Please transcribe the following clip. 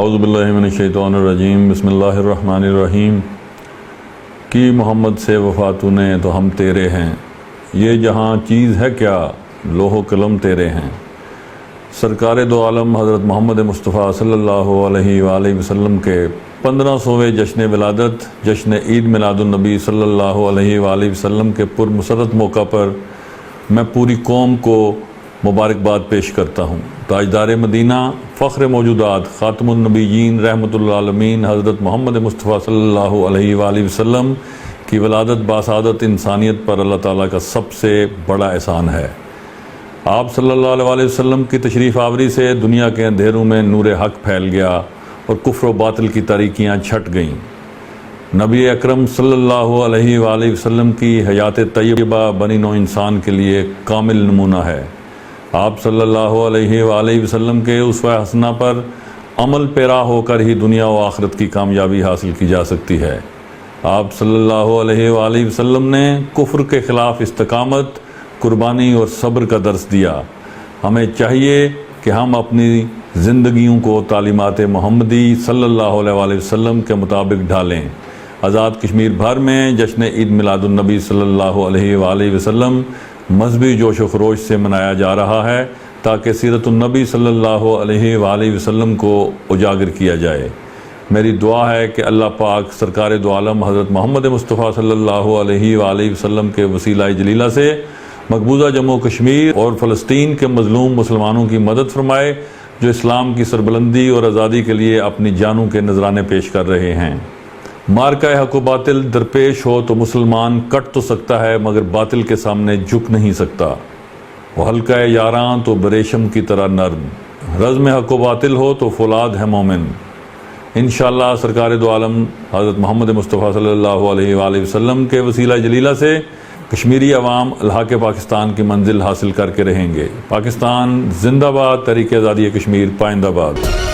اعوذ باللہ من الشیطان الرجیم بسم اللہ الرحمن الرحیم۔ کی محمد سے وفا تو نے تو ہم تیرے ہیں، یہ جہاں چیز ہے کیا لوح و قلم تیرے ہیں۔ سرکار دو عالم حضرت محمد مصطفیٰ صلی اللہ علیہ وآلہ وسلم کے 1500ویں جشن ولادت جشن عید میلاد النبی صلی اللہ علیہ وآلہ وسلم کے پرمسرت موقع پر میں پوری قوم کو مبارکباد پیش کرتا ہوں۔ تاجدار مدینہ، فخر موجودات، خاتم النبیین رحمۃ اللہ عالمین حضرت محمد مصطفیٰ صلی اللہ علیہ وآلہ وسلم کی ولادت باسعادت انسانیت پر اللہ تعالیٰ کا سب سے بڑا احسان ہے۔ آپ صلی اللہ علیہ وآلہ وسلم کی تشریف آوری سے دنیا کے اندھیروں میں نور حق پھیل گیا اور کفر و باطل کی تاریکیاں چھٹ گئیں۔ نبی اکرم صلی اللہ علیہ وآلہ وسلم کی حیات طیبہ بنی نوع انسان کے لیے کامل نمونہ ہے۔ آپ صلی اللہ علیہ وآلہ وسلم کے اسوہ حسنہ پر عمل پیرا ہو کر ہی دنیا و آخرت کی کامیابی حاصل کی جا سکتی ہے۔ آپ صلی اللہ علیہ وآلہ وسلم نے کفر کے خلاف استقامت، قربانی اور صبر کا درس دیا۔ ہمیں چاہیے کہ ہم اپنی زندگیوں کو تعلیمات محمدی صلی اللہ علیہ وآلہ وسلم کے مطابق ڈھالیں۔ آزاد کشمیر بھر میں جشن عید میلاد النبی صلی اللہ علیہ وآلہ وسلم مذہبی جوش و خروش سے منایا جا رہا ہے تاکہ سیرت النبی صلی اللہ علیہ وآلہ وسلم کو اجاگر کیا جائے۔ میری دعا ہے کہ اللہ پاک سرکار دو عالم حضرت محمد مصطفیٰ صلی اللہ علیہ وآلہ وسلم کے وسیلہ جلیلہ سے مقبوضہ جموں کشمیر اور فلسطین کے مظلوم مسلمانوں کی مدد فرمائے جو اسلام کی سربلندی اور آزادی کے لیے اپنی جانوں کے نذرانے پیش کر رہے ہیں۔ مارکہ حق و باطل درپیش ہو تو مسلمان کٹ تو سکتا ہے مگر باطل کے سامنے جھک نہیں سکتا۔ وہ حلقہ یاراں تو بریشم کی طرح نرم، رزم حق و باطل ہو تو فولاد ہے مومن۔ انشاءاللہ سرکار دو عالم حضرت محمد مصطفیٰ صلی اللہ علیہ وآلہ وسلم کے وسیلہ جلیلہ سے کشمیری عوام الحاق پاکستان کی منزل حاصل کر کے رہیں گے۔ پاکستان زندہ باد، تحریک آزادی کشمیر پائندہ باد۔